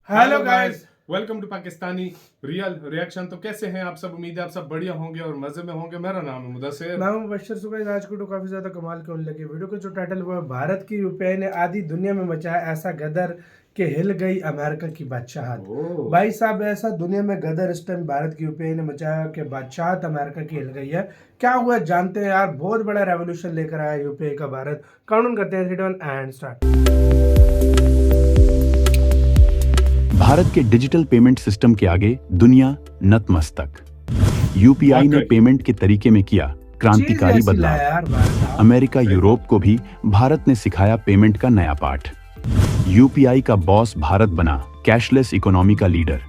Hello guys, welcome to Pakistani real reaction. तो कैसे हैं आप सब? उम्मीद है आप सब बढ़िया होंगे और मजे में होंगे। मेरा नाम है मुदस्सिर। मैं हूं मुबश्शिर। सुबह आज को काफी ज्यादा कमाल के होने लगे। वीडियो का जो टाइटल वो है भारत की यूपीआई ने आधी दुनिया में मचाया ऐसा गदर के हिल गई अमेरिका की बादशाहत। भाई साहब, ऐसा दुनिया में गदर इस टाइम भारत की यूपीआई ने मचाया कि बादशाहत अमेरिका की हिल गई है। क्या हुआ जानते हैं यार। बहुत बड़ा रेवोल्यूशन लेकर आया यूपीआई का भारत। काउंट करते हैं 3 2 1 एंड स्टार्ट। भारत के डिजिटल पेमेंट सिस्टम के आगे दुनिया नतमस्तक। यूपीआई ने पेमेंट के तरीके में किया क्रांतिकारी बदलाव। अमेरिका यूरोप को भी भारत ने सिखाया पेमेंट का नया पाठ। यूपीआई का बॉस भारत बना कैशलेस इकोनॉमी का लीडर।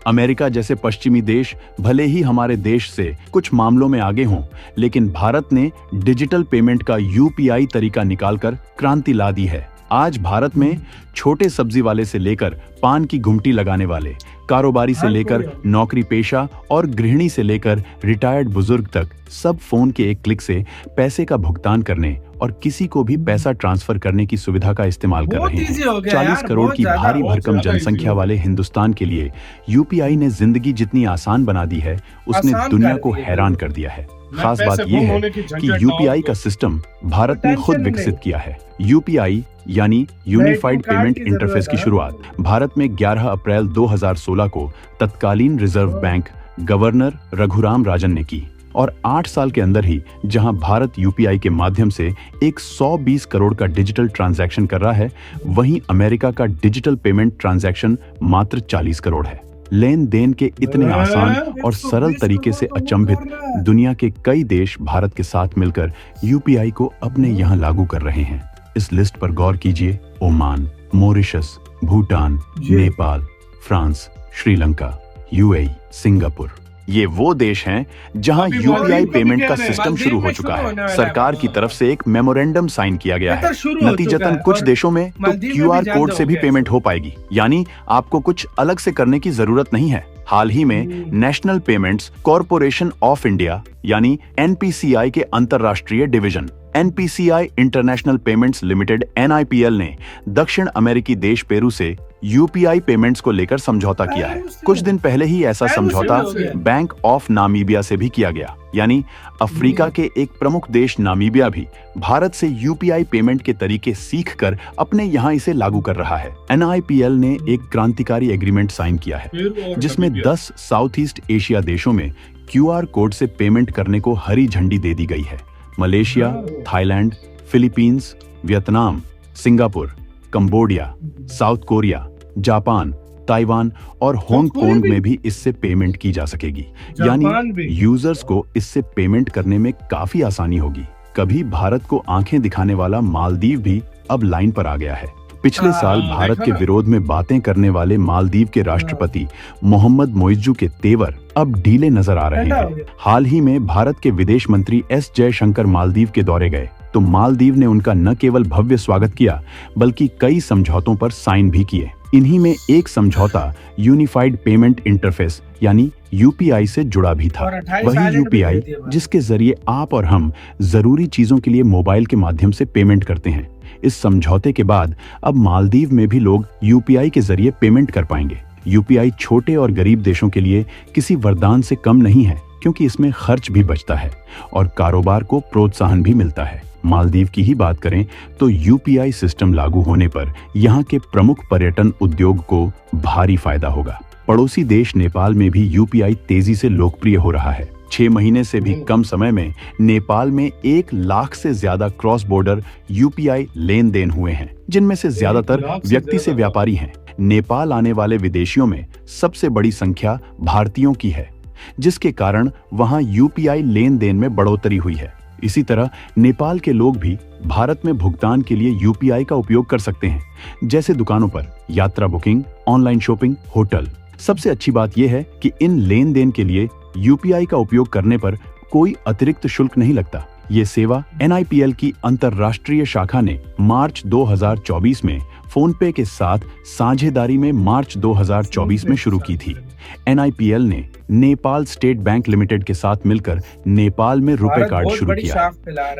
अमेरिका जैसे पश्चिमी देश भले ही हमारे देश से कुछ मामलों में आगे हों, लेकिन भारत ने डिजिटल पेमेंट का यूपीआई तरीका निकालकर क्रांति ला दी है। आज भारत में छोटे सब्जी वाले से लेकर पान की घुमटी लगाने वाले, कारोबारी से लेकर नौकरी पेशा और गृहिणी से लेकर रिटायर्ड बुजुर्ग तक सब फोन के एक क्लिक से पैसे का भुगतान करने और किसी को भी पैसा ट्रांसफर करने की सुविधा का इस्तेमाल कर रहे हैं। 40 करोड़ की भारी भरकम जनसंख्या वाले हिंदुस्तान के लिए यूपीआई ने जिंदगी जितनी आसान बना दी है, उसने दुनिया को हैरान कर दिया है। खास बात यह है कि यूपीआई का सिस्टम भारत ने खुद विकसित किया है। यूपीआई यानी यूनिफाइड पेमेंट इंटरफेस की शुरुआत भारत में 11 अप्रैल 2016 को तत्कालीन reserve bank governor Raghuram Rajan ने की और 8 साल के अंदर ही जहां भारत यूपीआई के माध्यम से 120 करोड़ का डिजिटल ट्रांजैक्शन कर रहा है, वहीं अमेरिका का डिजिटल पेमेंट ट्रांजैक्शन मात्र 40 करोड़ है। लेन देन के इतने आसान और सरल तरीके से अचंभित दुनिया के कई देश भारत के साथ मिलकर यूपीआई को अपने यहाँ लागू कर रहे हैं। इस लिस्ट पर गौर कीजिए। Oman, Mauritius, Bhutan, Nepal, France, Sri Lanka, UAE, Singapore, ये वो देश हैं जहां यूपीआई पेमेंट का सिस्टम शुरू हो चुका है। सरकार की तरफ से एक मेमोरेंडम साइन किया गया है। नतीजतन कुछ देशों में तो क्यूआर कोड से भी पेमेंट हो पाएगी, यानी आपको कुछ अलग से करने की जरूरत नहीं है। हाल ही में national payments corporation of India यानी एनपीसीआई के अंतरराष्ट्रीय division NPCI international payments limited NIPL ने दक्षिण अमेरिकी देश पेरू से यूपीआई पेमेंट्स को लेकर समझौता किया है। कुछ दिन पहले ही ऐसा समझौता बैंक ऑफ नामीबिया से भी किया गया, यानी अफ्रीका के एक प्रमुख देश नामीबिया भी भारत से यूपीआई पेमेंट के तरीके सीखकर अपने यहाँ इसे लागू कर रहा है। एनआईपीएल ने एक क्रांतिकारी एग्रीमेंट साइन किया है जिसमें 10 साउथ ईस्ट एशिया देशों में क्यूआर कोड से पेमेंट करने को हरी झंडी दे दी गई है। Malaysia, Thailand, Philippines, Vietnam, Singapore, Cambodia, south Korea, Japan, Taiwan और हांगकांग में भी इससे पेमेंट की जा सकेगी, यानी यूजर्स को इससे पेमेंट करने में काफी आसानी होगी। कभी भारत को आंखें दिखाने वाला मालदीव भी अब लाइन पर आ गया है। पिछले साल भारत के विरोध में बातें करने वाले मालदीव के राष्ट्रपति मोहम्मद मोइज्जू के तेवर अब ढीले नजर आ रहे हैं। हाल ही में भारत के विदेश मंत्री एस जयशंकर मालदीव के दौरे गए तो मालदीव ने उनका न केवल भव्य स्वागत किया बल्कि कई समझौतों पर साइन भी किए। इन्हीं में एक समझौता यूनिफाइड पेमेंट इंटरफेस यानी यूपीआई से जुड़ा भी था। वही यूपीआई जिसके जरिए आप और हम जरूरी चीजों के लिए मोबाइल के माध्यम से पेमेंट करते हैं। इस समझौते के बाद अब मालदीव में भी लोग यूपीआई के जरिए पेमेंट कर पाएंगे। यूपीआई छोटे और गरीब देशों के लिए किसी वरदान से कम नहीं है, क्योंकि इसमें खर्च भी बचता है और कारोबार को प्रोत्साहन भी मिलता है। मालदीव की ही बात करें तो यूपीआई सिस्टम लागू होने पर यहाँ के प्रमुख पर्यटन उद्योग को भारी फायदा होगा। पड़ोसी देश नेपाल में भी यूपीआई तेजी से लोकप्रिय हो रहा है। 6 महीने से भी कम समय में नेपाल में 1 लाख से ज्यादा क्रॉस बॉर्डर यूपीआई लेन देन हुए हैं, जिनमें से ज्यादातर व्यक्ति से व्यापारी हैं। नेपाल आने वाले विदेशियों में सबसे बड़ी संख्या भारतीयों की है, जिसके कारण वहां यूपीआई लेन देन में बढ़ोतरी हुई है। इसी तरह नेपाल के लोग भी भारत में भुगतान के लिए यूपीआई का उपयोग कर सकते हैं, जैसे दुकानों पर, यात्रा बुकिंग, ऑनलाइन शॉपिंग, होटल। सबसे अच्छी बात यह है कि इन लेन देन के लिए यूपीआई का उपयोग करने पर कोई अतिरिक्त शुल्क नहीं लगता। ये सेवा एनआईपीएल की अंतरराष्ट्रीय शाखा ने मार्च 2024 में फोन पे के साथ साझेदारी में मार्च 2024 में शुरू की थी। एनआईपीएल ने नेपाल स्टेट बैंक लिमिटेड के साथ मिलकर नेपाल में रुपए कार्ड शुरू किया,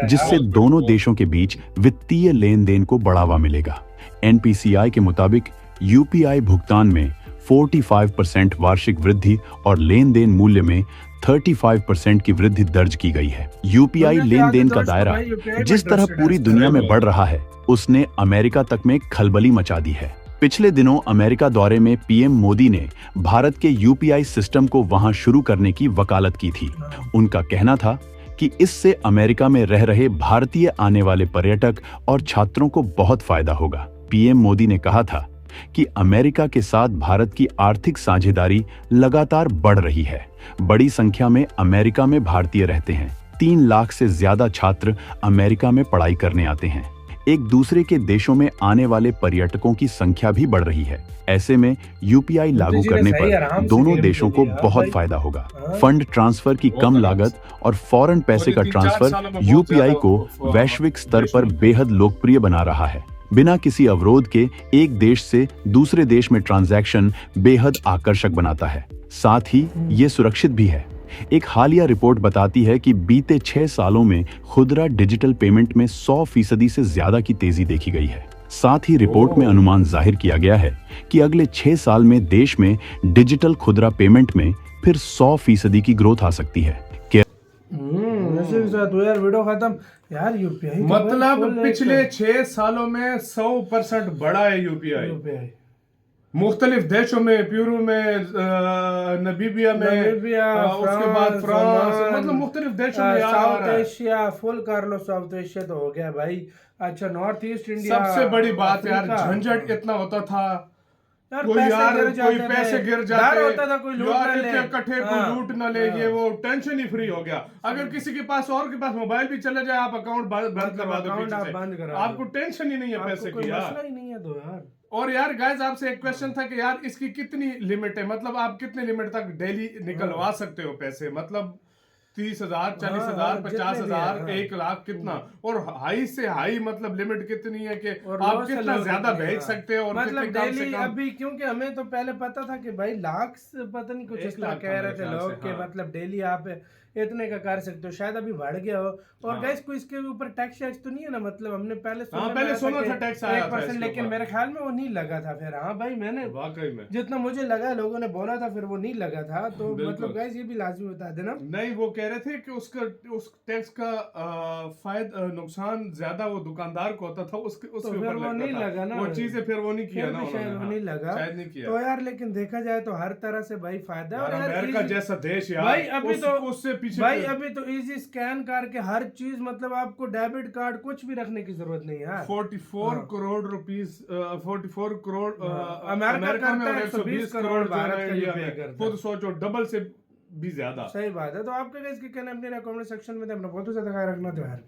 जिससे दोनों देशों के बीच वित्तीय लेन देन को बढ़ावा मिलेगा। एनपीसीआई के मुताबिक यूपीआई भुगतान में 45% वार्षिक वृद्धि और लेन देन मूल्य में 35% की वृद्धि दर्ज की गई है। यूपीआई लेन देन का दायरा जिस तरह पूरी दुनिया में बढ़ रहा है, उसने अमेरिका तक में खलबली मचा दी है। पिछले दिनों अमेरिका दौरे में पीएम मोदी ने भारत के यूपीआई सिस्टम को वहां शुरू करने की वकालत की थी। उनका कहना था कि इससे अमेरिका में रह रहे भारतीय आने वाले पर्यटक और छात्रों को बहुत फायदा होगा। पीएम मोदी ने कहा था कि अमेरिका के साथ भारत की आर्थिक साझेदारी लगातार बढ़ रही है। बड़ी संख्या में अमेरिका में भारतीय रहते हैं। 3 लाख से ज्यादा छात्र अमेरिका में पढ़ाई करने आते हैं। एक दूसरे के देशों में आने वाले पर्यटकों की संख्या भी बढ़ रही है। ऐसे में यूपीआई लागू करने पर दोनों देशों को बहुत फायदा होगा। फंड ट्रांसफर की कम लागत और फौरन पैसे का ट्रांसफर यूपीआई को वैश्विक स्तर पर बेहद लोकप्रिय बना रहा है। बिना किसी अवरोध के एक देश से दूसरे देश में ट्रांजैक्शन बेहद आकर्षक बनाता है। साथ ही ये सुरक्षित भी है। एक हालिया रिपोर्ट बताती है कि बीते 6 सालों में खुदरा डिजिटल पेमेंट में 100% से ज्यादा की तेजी देखी गई है। साथ ही रिपोर्ट में अनुमान जाहिर किया गया है कि अगले 6 साल में देश में डिजिटल खुदरा पेमेंट में फिर 100% की ग्रोथ आ सकती है। यार वीडियो खत्म यार। यूपीआई मतलब पिछले 6 सालों में 100% बढ़ा है यूपीआई। मुख्तलिफ देशों में, पेरू में, नमीबिया में, उसके बाद फ्रांस, मतलब मुख्तलिफ देशों में साउथ एशिया, फुल कर लो। साउथ एशिया तो हो गया भाई। अच्छा, नॉर्थ ईस्ट इंडिया सबसे बड़ी बात यार, झंझट इतना होता था कोई पैसे गिर जाते होता था, कोई लूट ना ले, ये वो टेंशन ही फ्री हो गया। अगर किसी के पास मोबाइल भी चले जाए, आप अकाउंट बंद करवा दो, आपको टेंशन ही नहीं है पैसे की यार। और यार गाइस, आपसे एक क्वेश्चन था कि यार इसकी कितनी लिमिट है, मतलब आप कितने लिमिट तक डेली निकलवा सकते हो पैसे, मतलब 30,000, 40,000, 50,000, 1 लाख, कितना? और हाई से हाई मतलब लिमिट कितनी है कि आप कितना ज्यादा भेज सकते हो? और मतलब डेली अभी, क्योंकि हमें तो पहले पता था कि भाई लाख पता नहीं कुछ इस लाख कह रहे थे लोग के मतलब डेली आप इतने का कर सकते हो। शायद अभी बढ़ गया हो। और गाइस कोई इसके ऊपर टैक्स तो नहीं है ना? मतलब हमने पहले सुना था टैक्स आया था, लेकिन मेरे ख्याल में वो नहीं लगा था। फिर हाँ भाई, मैंने वाकई में जितना मुझे लगा, लोगों ने बोला था, फिर वो नहीं लगा था। तो मतलब गाइस ये भी लाजमी बता देना। नहीं, वो कह रहे थे कि उस टैक्स का फायदा नुकसान ज्यादा वो दुकानदार को होता था, उसके ऊपर वो नहीं लगा ना, वो चीजें फिर वो नहीं किया ना, शायद वो नहीं लगा, शायद नहीं किया। तो यार लेकिन देखा जाए तो हर तरह से भाई फायदा है। और अमेरिका जैसा देश यार भाई अभी तो उससे पीछे भाई अभी तो इजी स्कैन करके हर चीज, मतलब आपको डेबिट कार्ड कुछ भी रखने की जरूरत नहीं है। 44 करोड़ रुपीस, 44 करोड़ अमेरिका में, और 120 करोड़ भारत का पे करता है। खुद सोचो, डबल से भी ज्यादा। सही बात है। तो आपका इसके कहना अपने कमेंट सेक्शन में अपना बहुत ज्यादा ख्याल रखना तो यार।